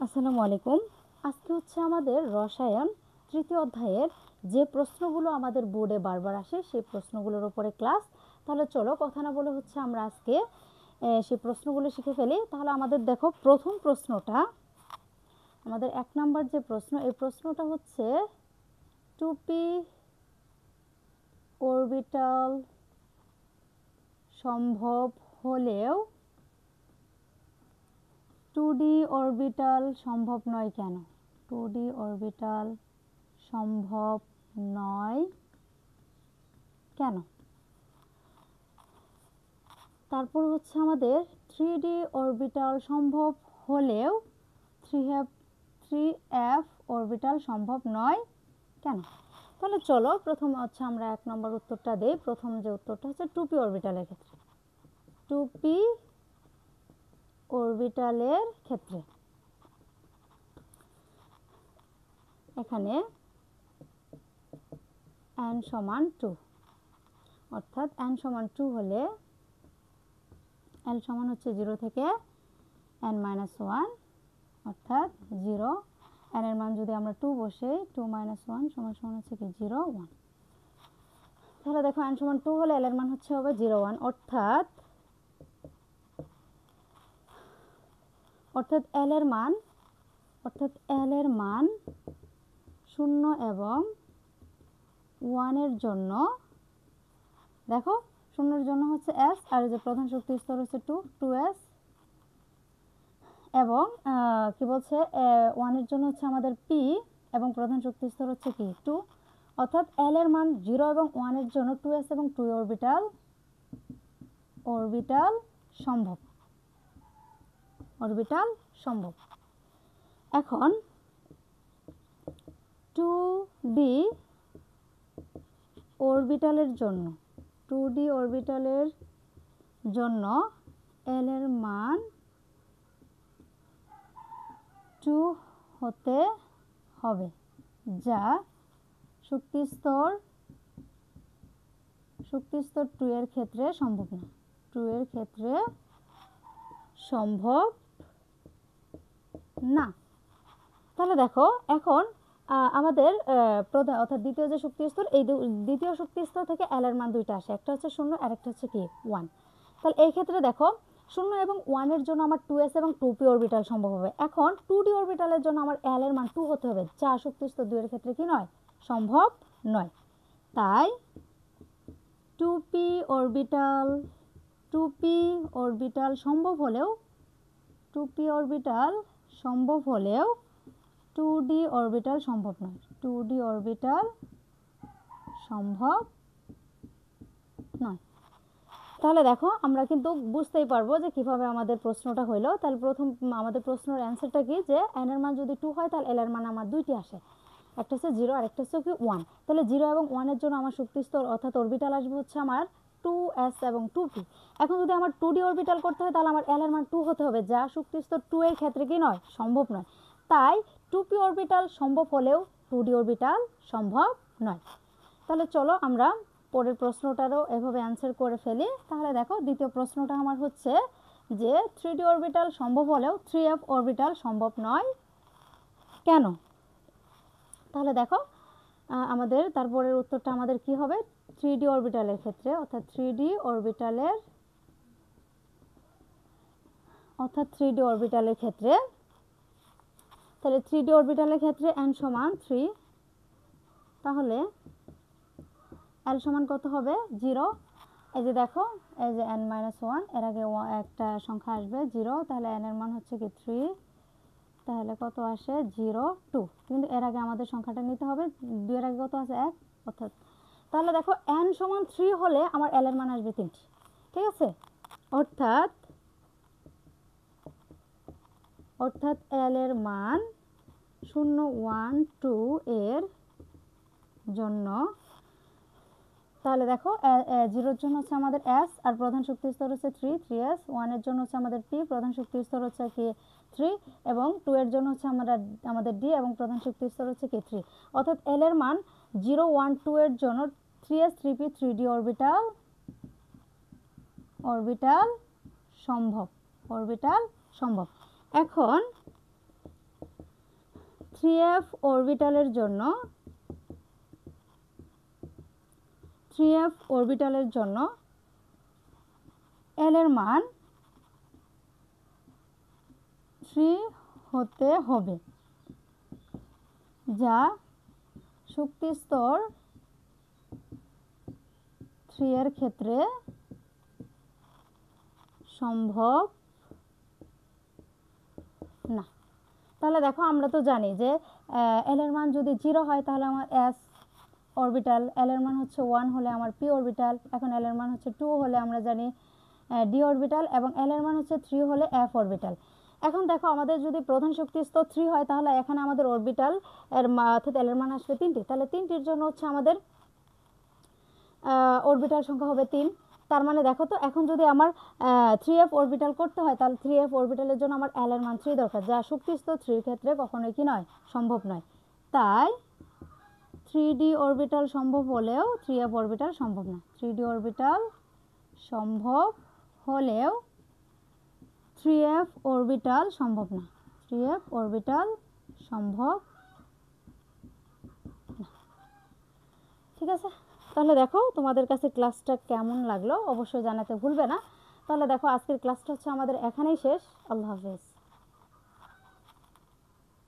আসসালামু আলাইকুম। আজকে হচ্ছে আমাদের রসায়ন তৃতীয় অধ্যায়ের যে প্রশ্নগুলো আমাদের বোর্ডে বারবার আসে সেই প্রশ্নগুলোর উপরে ক্লাস। তাহলে চলো কথা না বলে হচ্ছে আমরা আজকে সেই প্রশ্নগুলো শিখে ফেলি। তাহলে আমাদের দেখো প্রথম প্রশ্নটা, আমাদের 1 নাম্বার যে প্রশ্ন, এই প্রশ্নটা হচ্ছে 2p অরবিটাল সম্ভব হলেও 2d অরবিটাল সম্ভব নয় কেন? 2d অরবিটাল সম্ভব নয় কেন? তারপর হচ্ছে আমাদের 3d অরবিটাল সম্ভব হলেও 3f অরবিটাল সম্ভব নয় কেন? তাহলে চলো প্রথম হচ্ছে আমরা 1 নম্বর উত্তরটা দেই। প্রথম যে উত্তরটা হচ্ছে 2p অরবিটালের ক্ষেত্রে, 2p অরবিটালের ক্ষেত্রে এখানে n সমান 2, অর্থাৎ n সমান 2 হলে l সমান হচ্ছে 0 থেকে n - 1, অর্থাৎ 0। n এর মান যদি আমরা 2 বসাই, 2 - 1 সমান সমান হচ্ছে কি 0 1। তাহলে দেখো n সমান 2 হলে l এর মান হচ্ছে হবে 0 1, অর্থাৎ l এর মান 0 এবং 1 এর জন্য, দেখো 0 এর জন্য হচ্ছে s, আর যে প্রধান শক্তি স্তর হচ্ছে 2s, এবং কি বলছে 1 এর জন্য হচ্ছে আমাদের p, এবং প্রধান শক্তি স্তর হচ্ছে কি 2, অর্থাৎ l এর মান 0 এবং 1 এর জন্য 2s এবং 2 অরবিটাল সম্ভব। এখন 2d অরবিটালের জন্য l এর মান 2 হতে হবে, যা শক্তি স্তর 2 এর ক্ষেত্রে সম্ভব না। 2 এর ক্ষেত্রে সম্ভব না। তাহলে দেখো এখন আমাদের প্রধান অর্থাৎ দ্বিতীয় যে শক্তি স্তর, এই দ্বিতীয় শক্তি স্তর থেকে l এর মান দুইটা আসে, একটা হচ্ছে 0 আর একটা হচ্ছে কি 1। তাহলে এই ক্ষেত্রে দেখো 0 এবং 1 এর জন্য আমার 2s এবং 2p অরবিটাল সম্ভব হবে। এখন 2d অরবিটালের জন্য আমার l এর মান 2 হতে হবে, যা শক্তি স্তর 2 এর ক্ষেত্রে কি নয়, সম্ভব নয়। তাই 2p অরবিটাল সম্ভব হলেও 2d অরবিটাল সম্ভব নয়। 2d অরবিটাল সম্ভব নয়। তাহলে দেখো আমরা কিন্তু বুঝতেই পারবো যে কিভাবে আমাদের প্রশ্নটা হইলো। তাহলে প্রথম আমাদের প্রশ্নের অ্যান্সারটা কি, যে n এর মান যদি 2 হয় তাহলে l এর মান আমার দুইটি আসে, একটা হচ্ছে 0 আর একটা হচ্ছে কি 1। তাহলে 0 এবং 1 এর জন্য আমার শক্তি স্তর অর্থাৎ অরবিটাল আসবে হচ্ছে আমার 2s এবং 2p। এখন যদি আমার 2d অরবিটাল করতে হয় তাহলে আমার l এর মান 2 হতে হবে, যা শক্তি স্তর 2 এর ক্ষেত্রে কি নয়, সম্ভব নয়। তাই 2p অরবিটাল সম্ভব হলেও 2d অরবিটাল সম্ভব নয়। তাহলে চলো আমরা পরের প্রশ্নটারও এভাবে অ্যান্সার করে ফেলি। তাহলে দেখো দ্বিতীয় প্রশ্নটা আমার হচ্ছে যে 3d অরবিটাল সম্ভব হলেও 3f অরবিটাল সম্ভব নয় কেন? তাহলে দেখো আমাদের তারপরের উত্তরটা আমাদের কি হবে, 3d অরবিটালের ক্ষেত্রে, অর্থাৎ 3d অরবিটালের ক্ষেত্রে, তাহলে 3d অরবিটালের ক্ষেত্রে n সমান 3, তাহলে l সমান কত হবে 0। এই যে দেখো এই যে n - 1, এর আগে একটা সংখ্যা আসবে 0, তাহলে n এর মান হচ্ছে কি 3, তাহলে কত আসে 0 2, কিন্তু এর আগে আমাদের সংখ্যাটা নিতে হবে, 2 এর আগে কত আছে 1, অর্থাৎ তাহলে দেখো n সমান 3 হলে আমার l এর মান আসবে 3, ঠিক আছে। অর্থাৎ l এর মান 0 1 2 এর জন্য, তাহলে দেখো 0 এর জন্য হচ্ছে আমাদের s আর প্রধান শক্তি স্তর হচ্ছে 3s, 1 এর জন্য হচ্ছে আমাদের p, প্রধান শক্তি স্তর হচ্ছে কি 3, এবং 2 এর জন্য হচ্ছে আমাদের d এবং প্রধান শক্তি স্তর হচ্ছে কি 3। অর্থাৎ l এর মান 0 1 2 এর জন্য 3s 3p 3d অরবিটাল সম্ভব। এখন 3f অরবিটালের জন্য L এর মান 3 হতে হবে, যা শক্তি স্তর 3 এর ক্ষেত্রে সম্ভব না। তাহলে দেখো আমরা তো জানি যে L এর মান যদি 0 হয় তাহলে আমার S অরবিটাল, L এর মান হচ্ছে 1 হলে আমার P অরবিটাল, এখন L এর মান হচ্ছে 2 হলে আমরা জানি D অরবিটাল, এবং L এর মান হচ্ছে 3 হলে F অরবিটাল। এখন দেখো আমাদের যদি প্রধান শক্তি স্তর 3 হয় তাহলে এখানে আমাদের অরবিটাল এর অর্থাৎ L এর মান আসবে 3টি, তাহলে 3টির জন্য হচ্ছে আমাদের অরবিটাল সংখ্যা হবে 3। তার মানে দেখো তো এখন যদি আমার 3f অরবিটাল করতে হয় তাহলে 3f অরবিটালের জন্য আমার L এর মান 3 দরকার, যা শক্তি স্তর 3 এর ক্ষেত্রে কখনোই কি নয়, সম্ভব নয়। তাই 3d অরবিটাল সম্ভব হলেও 3f অরবিটাল সম্ভব না। 3d অরবিটাল সম্ভব হলেও 3f অরবিটাল সম্ভব না। 3f অরবিটাল সম্ভব না। ঠিক আছে, তাহলে দেখো তোমাদের কাছে ক্লাসটা কেমন লাগলো অবশ্যই জানাতে ভুলবে না। তাহলে দেখো আজকের ক্লাসটা হচ্ছে আমাদের এখানেই শেষ। আল্লাহ হাফেজ।